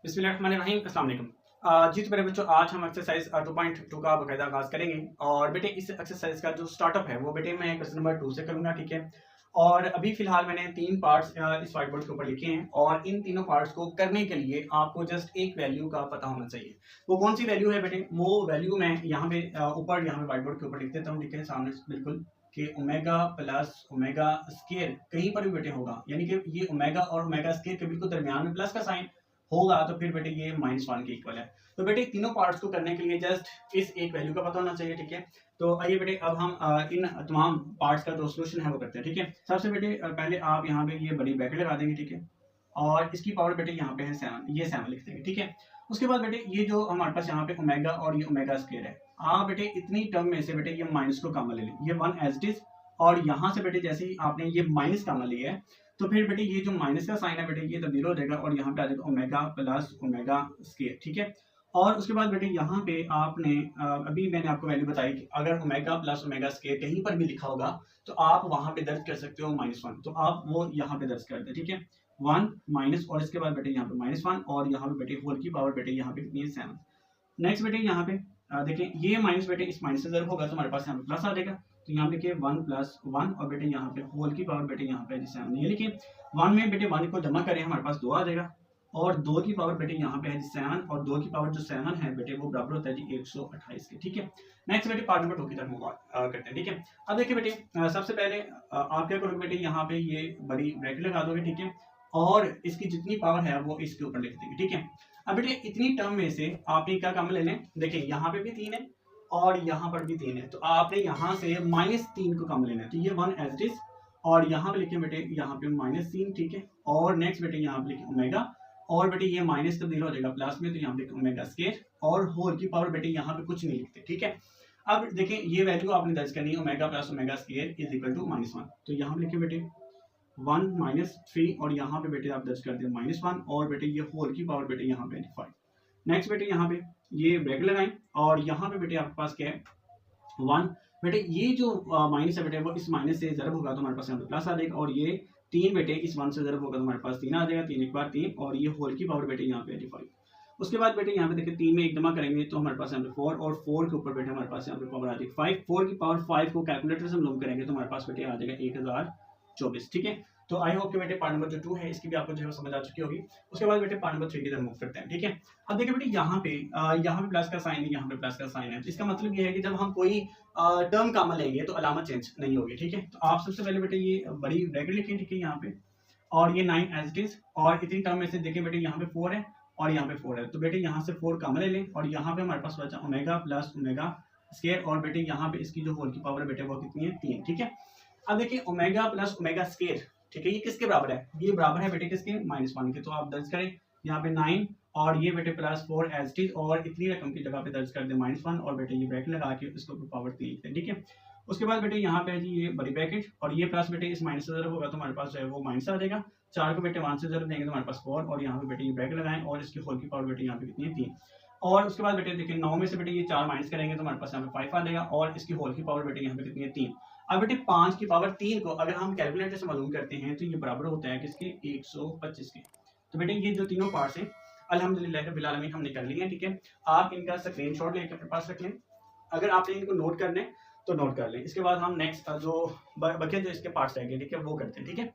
बिस्मिल्लाहिर्रहमानिर्रहीम, अस्सलाम वालेकुम। जी तो मेरे बच्चों, आज हम एक्सरसाइज 2.2 का बाकायदा आगाज़ करेंगे। और बेटे इस एक्सरसाइज का जो स्टार्टअप है वो बेटे मैं क्वेश्चन नंबर 2 से करूँगा, ठीक है। और अभी फ़िलहाल मैंने 3 पार्ट्स इस व्हाइट बोर्ड के ऊपर लिखे हैं, और इन तीनों पार्ट्स को करने के लिए आपको जस्ट एक वैल्यू का पता होना चाहिए। वो कौन सी वैल्यू है बेटे? वो वैल्यू मैं यहाँ पे ऊपर यहाँ पे व्हाइट बोर्ड के ऊपर लिख देता हूँ, ठीक है, सामने से बिल्कुल, कि ओमेगा प्लस ओमेगा स्क्वायर कहीं पर भी बेटे होगा, यानी कि ये ओमेगा और ओमेगा स्क्वायर के बिल्कुल दरमियान में प्लस का साइन होगा, तो फिर बेटे ये -1 के इक्वल है। तो बेटे तीनों पार्ट्स को करने के लिए जस्ट इस एक वैल्यू का पता होना चाहिए, ठीक है। तो आइए बेटे, अब हम इन तमाम पार्ट्स का जो सॉल्यूशन है वो करते हैं, ठीक है। सबसे बेटे पहले आप यहाँ पे ये बड़ी ब्रैकेट लगा देंगे, ठीक है। और इसकी पावर बेटे यहाँ पे है 7, ये 7 लिख देंगे, ठीक है। उसके बाद बेटे ये जो हमारे पास यहाँ पे ओमेगा और ये ओमेगा स्क्वायर है, आप बेटे इतनी टर्म में से बेटे ये माइनस को कॉमन ले लें, ये 1 एज इट इज। और यहाँ से बेटे जैसे ही आपने ये माइनस कॉमन लिया है, तो फिर बेटे ये जो माइनस का साइन है बेटे ये तब्दील हो जाएगा, और यहाँ पे आ जाएगा ओमेगा प्लस ओमेगा स्क्वायर, ठीक है। और उसके बाद बेटे यहाँ पे आपने अभी मैंने आपको वैल्यू बताई कि अगर ओमेगा प्लस ओमेगा स्क्वायर कहीं पर भी लिखा होगा, तो आप वहां पे दर्ज कर सकते हो -1, तो आप वो यहाँ पे दर्ज कर दे, ठीक है। 1 माइनस, और इसके बाद बेटे यहाँ पे -1, और यहाँ पे बेटे होल की पावर बेटे यहाँ पे कितनी है? 7। नेक्स्ट बेटे यहाँ पे देखिए, ये माइनस बेटे इस माइनस से ज़रूर होगा, तो हमारे पास यहाँ पे प्लस आ जाएगा। तो यहाँ पे लिखिए 1 प्लस 1, और बेटे यहाँ पे होल की पावर बेटे यहाँ पे जैसे हमने ये लिखिए 1 में बेटे 1 को जमा करें, हमारे पास 2 आ जाएगा। और 2 की पावर बेटे यहाँ पे है जी 7, और 2 की पावर जो 7 है बेटे वो बराबर होता है जी 128 के, ठीक है। नेक्स्ट बेटे पार्ट नंबर 2 की तरफ मूव करते हैं, ठीक है। अब देखिए बेटे, सबसे पहले आप क्या करोगे बेटे, यहाँ पे ये बड़ी ब्रैकेट लगा दोगे, ठीक है। और इसकी जितनी पावर है वो इसके ऊपर लिख देंगे, ठीक है। अब बेटे इतनी टर्म में से आपने क्या काम ले लें, देखिए यहाँ पे भी 3 है और यहाँ पर भी 3 है, तो आपने यहाँ से -3 को कम लेना है, तो ये 1 एज इट इज। और यहाँ पे लिखे बेटे यहाँ पे -3, ठीक है। और नेक्स्ट बेटे यहाँ पे लिखे ओमेगा, और बेटे ये माइनस तब्दील हो जाएगा प्लस में, तो यहाँ पे ओमेगा स्क्वायर, और होल की पावर बेटे यहाँ पे कुछ नहीं लिखते, ठीक है। अब देखिए ये वैल्यू आपने दर्ज करनी है, omega plus omega square is equal to -1, तो यहाँ पे लिखे बेटे 1 -3, और यहाँ पे बेटे आप दर्ज कर दें -1, और बेटे ये होल की पावर बेटे यहाँ पे 5। नेक्स्ट बेटे यहाँ पे ये ब्रैकेट लगाएं, और यहाँ पे बेटे आपके पास क्या है? 1। बेटे ये जो माइनस है बेटे वो इस माइनस से ज़रब होगा, तो हमारे पास यहाँ पे प्लस आ जाएगा। और ये 3 बेटे इस 1 से ज़रब होगा, तो हमारे पास 3 आ जाएगा, 3 एक बार 3, और ये होल की पावर बेटे यहाँ पे 5। उसके बाद बेटे यहाँ पे देखिए 3 में एक जमा करेंगे, तो हमारे पास यहाँ पे 4, और 4 के ऊपर बेटे हमारे पास यहाँ पे पावर आ जाएगी 5। 4 की पावर 5 को कैलकुलेटर से हम लोग करेंगे, तो हमारे पास बेटे आ जाएगा 1024, ठीक है। तो आई होप कि बेटे पार्ट नंबर जो 2 है इसकी भी आपको जो है समझ आ चुकी होगी। उसके बाद बेटे पार्ट नंबर 3 की तरफ मूव करते हैं, ठीक है। अब देखिए बेटे यहाँ पे प्लस का साइन है, यहाँ पे प्लस का साइन है, तो इसका मतलब ये है कि जब हम कोई टर्म कॉमन लेंगे तो अलामत चेंज नहीं होगी, ठीक है। तो आप सबसे पहले बेटे ये बड़ी ब्रैकेट लिखें, ठीक है, यहाँ पे, और ये 9 एज इट इज। और इतनी टर्म में से देखिए बेटे यहाँ पे 4 है और यहाँ पे 4 है, तो बेटे यहाँ से 4 कॉमन ले लें, और यहाँ पे हमारे पास बचा ओमेगा प्लस ओमेगा स्क्वायर, और बेटे यहाँ पे इसकी जो होल की पावर है बेटे वो कितनी है? 3, ठीक है। अब देखिए ओमेगा प्लस ओमेगा स्क्वायर, ठीक है, ये किसके बराबर है? ये बराबर है बेटे किसके? -1 के। तो आप दर्ज करें यहाँ पे 9, और ये बेटे +4 एज इट इज, और इतनी रकम की जगह पे दर्ज कर दें -1, और बेटे ये ब्रैकेट लगा के इसके ऊपर पावर 3 लिखते हैं, ठीक है। उसके बाद बेटे यहाँ पे है जी ये बड़ी ब्रैकेट, और ये प्लस बेटे इस माइनस से ज़रब होगा, तो हमारे पास जो है वो माइनस आ जाएगा। 4 को बेटे 1 से ज़रब देंगे, तो हमारे पास 4, और यहाँ पे बेटे ये ब्रैकेट लगाएं, और इसकी होल की पावर बेटे यहाँ पे कितनी है? 3। और उसके बाद बेटे देखिए 9 में से बेटे ये 4 माइनस करेंगे, तो हमारे पास यहाँ पे 5 आ जाएगा, और इसकी होल की पावर बेटे यहाँ पे कितनी है? 3। अब बेटे 5 की पावर 3 को अगर हम कैलकुलेटर से मालूम करते हैं, तो ये बराबर होता है किसके? 125 के। तो बेटे ये जो तीनों पार्ट्स हैं अल्हम्दुलिल्लाह रब्बिल आलमीन हमने कर लिए हैं, ठीक है। आप इनका स्क्रीनशॉट लेकर अपने पास रख लें। अगर आपने इनको नोट करना है तो नोट कर लें। इसके बाद हम नेक्स्ट जो बचे जो इसके पार्ट्स रहेंगे, ठीक है, वो करते हैं, ठीक है।